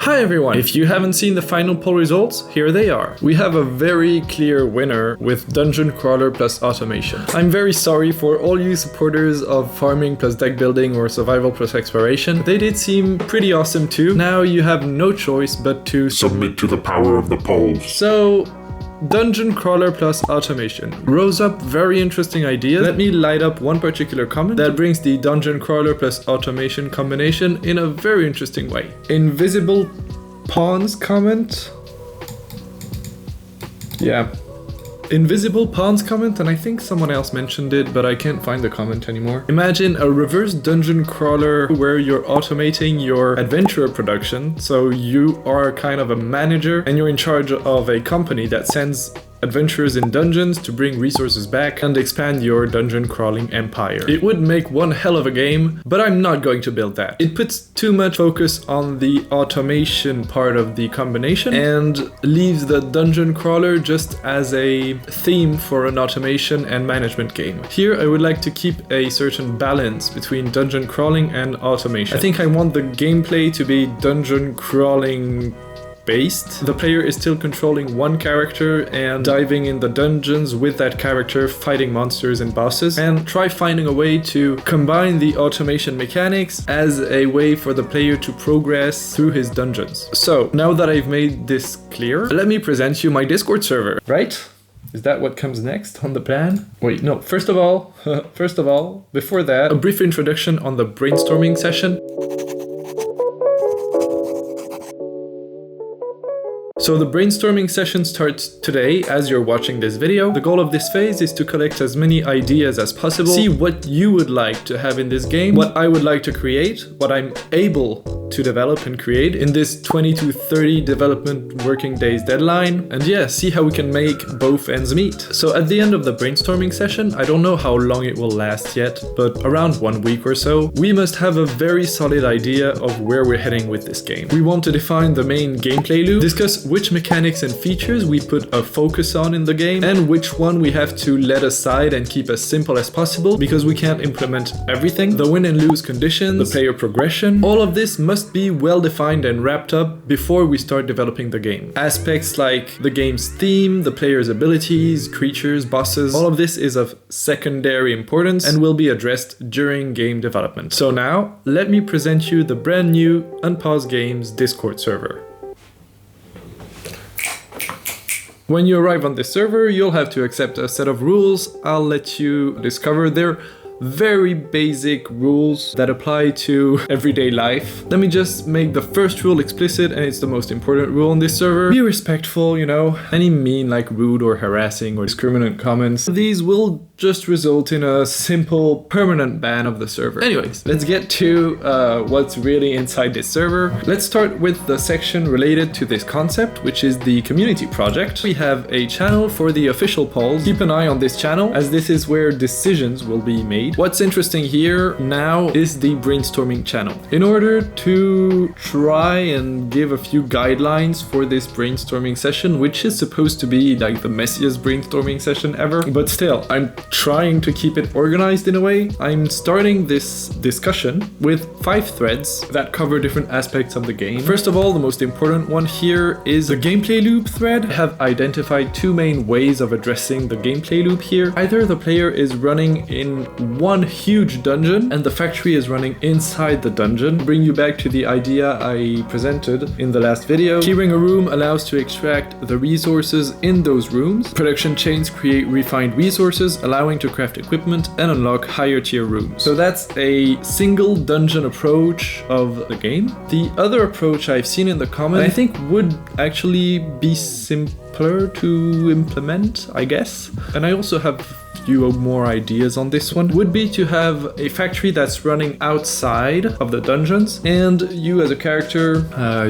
Hi everyone! If you haven't seen the final poll results, here they are. We have a very clear winner with Dungeon Crawler plus Automation. I'm very sorry for all you supporters of farming plus deck building or survival plus exploration. They did seem pretty awesome too. Now you have no choice but to submit to the power of the polls. So, Dungeon Crawler plus Automation rose up very interesting ideas. Let me light up one particular comment that brings the Dungeon Crawler plus Automation combination in a very interesting way. Invisible Pawns comment. Yeah. Invisible Pawns comment, and I think someone else mentioned it, but I can't find the comment anymore. Imagine a reverse dungeon crawler where you're automating your adventurer production. So you are kind of a manager and you're in charge of a company that sends adventurers in dungeons to bring resources back and expand your dungeon crawling empire. It would make one hell of a game, but I'm not going to build that. It puts too much focus on the automation part of the combination and leaves the dungeon crawler just as a theme for an automation and management game. Here I would like to keep a certain balance between dungeon crawling and automation. I think I want the gameplay to be dungeon crawling based. The player is still controlling one character and diving in the dungeons with that character, fighting monsters and bosses, and try finding a way to combine the automation mechanics as a way for the player to progress through his dungeons. So now that I've made this clear, let me present you my Discord server, right? Is that what comes next on the plan? Wait, no, first of all, before that, a brief introduction on the brainstorming session. So the brainstorming session starts today as you're watching this video. The goal of this phase is to collect as many ideas as possible, see what you would like to have in this game, what I would like to create, what I'm able to develop and create in this 20 to 30 development working days deadline, and yeah, see how we can make both ends meet. So at the end of the brainstorming session, I don't know how long it will last yet, but around 1 week or so, we must have a very solid idea of where we're heading with this game. We want to define the main gameplay loop, discuss which mechanics and features we put a focus on in the game, and which one we have to let aside and keep as simple as possible because we can't implement everything, the win and lose conditions, the player progression. All of this must be well defined and wrapped up before we start developing the game. Aspects like the game's theme, the player's abilities, creatures, bosses, all of this is of secondary importance and will be addressed during game development. So now, let me present you the brand new Unpause Games Discord server. When you arrive on this server, you'll have to accept a set of rules. I'll let you discover their very basic rules that apply to everyday life. Let me just make the first rule explicit, and it's the most important rule on this server. Be respectful, you know. Any mean like rude or harassing or discriminant comments, these will just result in a simple permanent ban of the server. Anyways, let's get to what's really inside this server. Let's start with the section related to this concept, which is the community project. We have a channel for the official polls. Keep an eye on this channel as this is where decisions will be made. What's interesting here now is the brainstorming channel. In order to try and give a few guidelines for this brainstorming session, which is supposed to be like the messiest brainstorming session ever, but still, I'm trying to keep it organized in a way. I'm starting this discussion with 5 threads that cover different aspects of the game. First of all, the most important one here is the gameplay loop thread. I have identified 2 main ways of addressing the gameplay loop here. Either the player is running in one huge dungeon and the factory is running inside the dungeon. Bring you back to the idea I presented in the last video. Clearing a room allows to extract the resources in those rooms. Production chains create refined resources, allowing to craft equipment and unlock higher tier rooms. So that's a single dungeon approach of the game. The other approach I've seen in the comments, I think would actually be simpler to implement, I guess. And I also have few more ideas on this one, would be to have a factory that's running outside of the dungeons, and you as a character,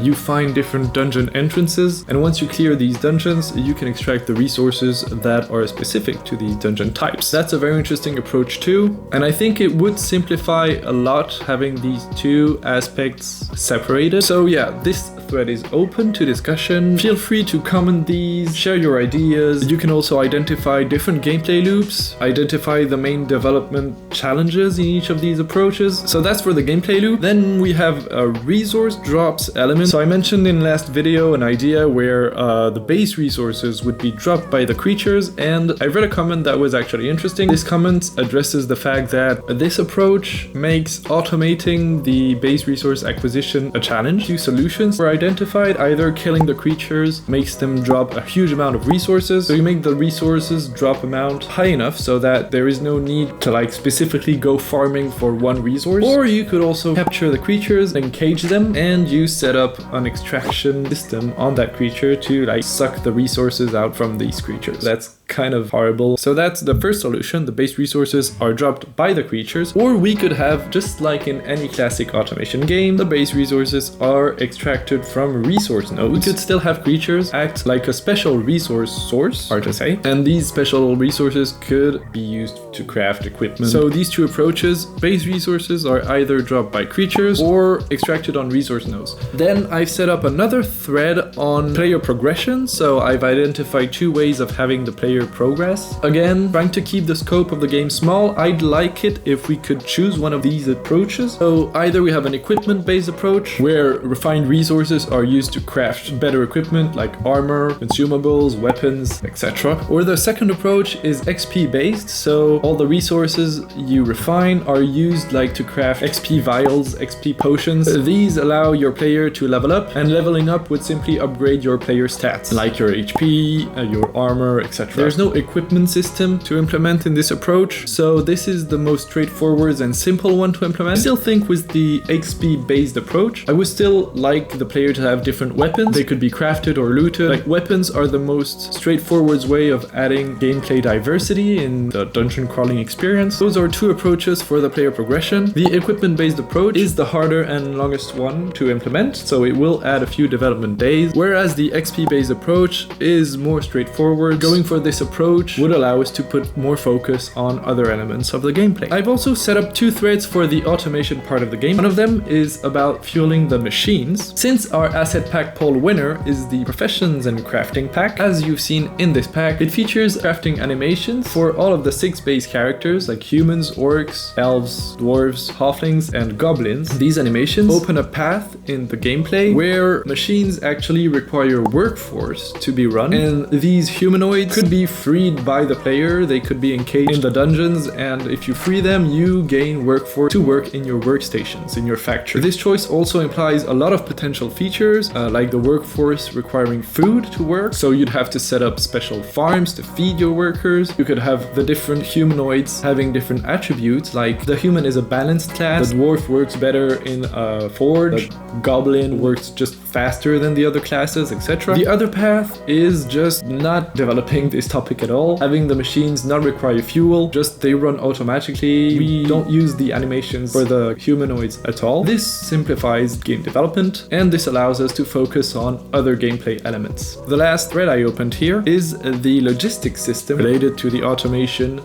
you find different dungeon entrances, and once you clear these dungeons, you can extract the resources that are specific to these dungeon types. That's a very interesting approach too, and I think it would simplify a lot having these 2 aspects separated. So yeah, this thread is open to discussion. Feel free to comment these, share your ideas. You can also identify different gameplay loops, identify the main development challenges in each of these approaches. So that's for the gameplay loop. Then we have a resource drops element. So I mentioned in last video an idea where the base resources would be dropped by the creatures, and I read a comment that was actually interesting. This comment addresses the fact that this approach makes automating the base resource acquisition a challenge. Two solutions were identified. Either killing the creatures makes them drop a huge amount of resources, so you make the resources drop amount high enough so that there is no need to like specifically go farming for one resource. Or you could also capture the creatures and cage them, and you set up an extraction system on that creature to like suck the resources out from these creatures. That's kind of horrible. So that's the first solution. The base resources are dropped by the creatures. Or we could have, just like in any classic automation game, the base resources are extracted from resource nodes. We could still have creatures act like a special resource source, hard to say, and these special resources could be used to craft equipment. So these two approaches, base resources are either dropped by creatures or extracted on resource nodes. Then I've set up another thread on player progression. So I've identified two ways of having the player progress. Again, trying to keep the scope of the game small, I'd like it if we could choose one of these approaches. So either we have an equipment-based approach where refined resources are used to craft better equipment like armor, consumables, weapons, etc. Or the second approach is XP-based, so all the resources you refine are used like to craft XP vials, XP potions. These allow your player to level up, and leveling up would simply upgrade your player stats like your HP, your armor, etc. There's no equipment system to implement in this approach, so this is the most straightforward and simple one to implement. I still think with the XP based approach, I would still like the player to have different weapons. They could be crafted or looted. Like, weapons are the most straightforward way of adding gameplay diversity in the dungeon crawling experience. Those are two approaches for the player progression. The equipment based approach is the harder and longest one to implement, so it will add a few development days, whereas the XP based approach is more straightforward. Going for this approach would allow us to put more focus on other elements of the gameplay. I've also set up two threads for the automation part of the game. One of them is about fueling the machines. Since our asset pack poll winner is the professions and crafting pack, as you've seen in this pack, it features crafting animations for all of the 6 base characters like humans, orcs, elves, dwarves, halflings, and goblins. These animations open a path in the gameplay where machines actually require workforce to be run, and these humanoids could be freed by the player. They could be encaged in the dungeons, and if you free them, you gain workforce to work in your workstations, in your factory. This choice also implies a lot of potential features, like the workforce requiring food to work, so you'd have to set up special farms to feed your workers. You could have the different humanoids having different attributes, like the human is a balanced class, the dwarf works better in a forge, the goblin works just faster than the other classes, etc. The other path is just not developing this topic at all, having the machines not require fuel, just they run automatically. We don't use the animations for the humanoids at all. This simplifies game development, and this allows us to focus on other gameplay elements. The last thread I opened here is the logistics system related to the automation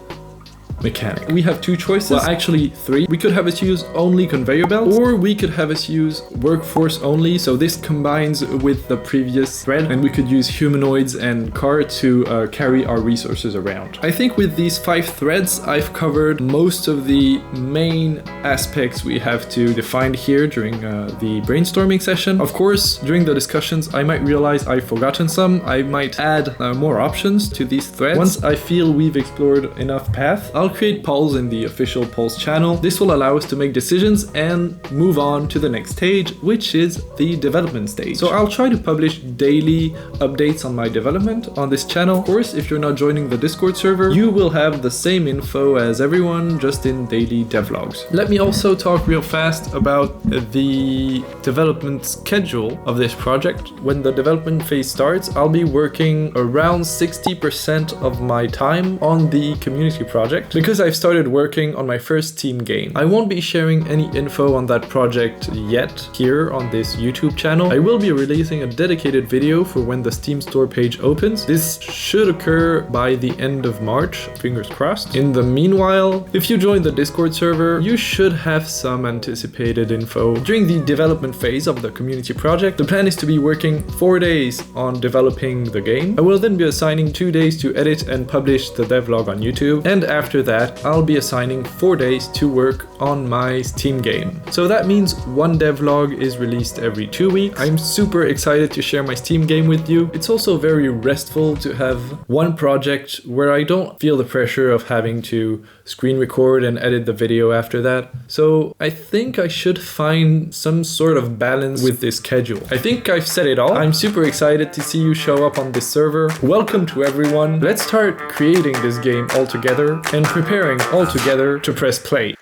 mechanic. We have two choices, well actually 3. We could have us use only conveyor belts, or we could have us use workforce only, so this combines with the previous thread, and we could use humanoids and carts to carry our resources around. I think with these 5 threads I've covered most of the main aspects we have to define here during the brainstorming session. Of course, during the discussions I might realize I've forgotten some. I might add more options to these threads. Once I feel we've explored enough paths, I'll create polls in the official polls channel. This will allow us to make decisions and move on to the next stage, which is the development stage. So I'll try to publish daily updates on my development on this channel. Of course, if you're not joining the Discord server, you will have the same info as everyone, just in daily devlogs. Let me also talk real fast about the development schedule of this project. When the development phase starts, I'll be working around 60% of my time on the community project, because I've started working on my first Steam game. I won't be sharing any info on that project yet here on this YouTube channel. I will be releasing a dedicated video for when the Steam store page opens. This should occur by the end of March, fingers crossed. In the meanwhile, if you join the Discord server, you should have some anticipated info. During the development phase of the community project, the plan is to be working 4 days on developing the game. I will then be assigning 2 days to edit and publish the devlog on YouTube, and after that I'll be assigning 4 days to work on my Steam game. So that means one devlog is released every 2 weeks. I'm super excited to share my Steam game with you. It's also very restful to have one project where I don't feel the pressure of having to screen record and edit the video after that. So I think I should find some sort of balance with this schedule. I think I've said it all. I'm super excited to see you show up on this server. Welcome to everyone. Let's start creating this game all together and preparing all together to press play.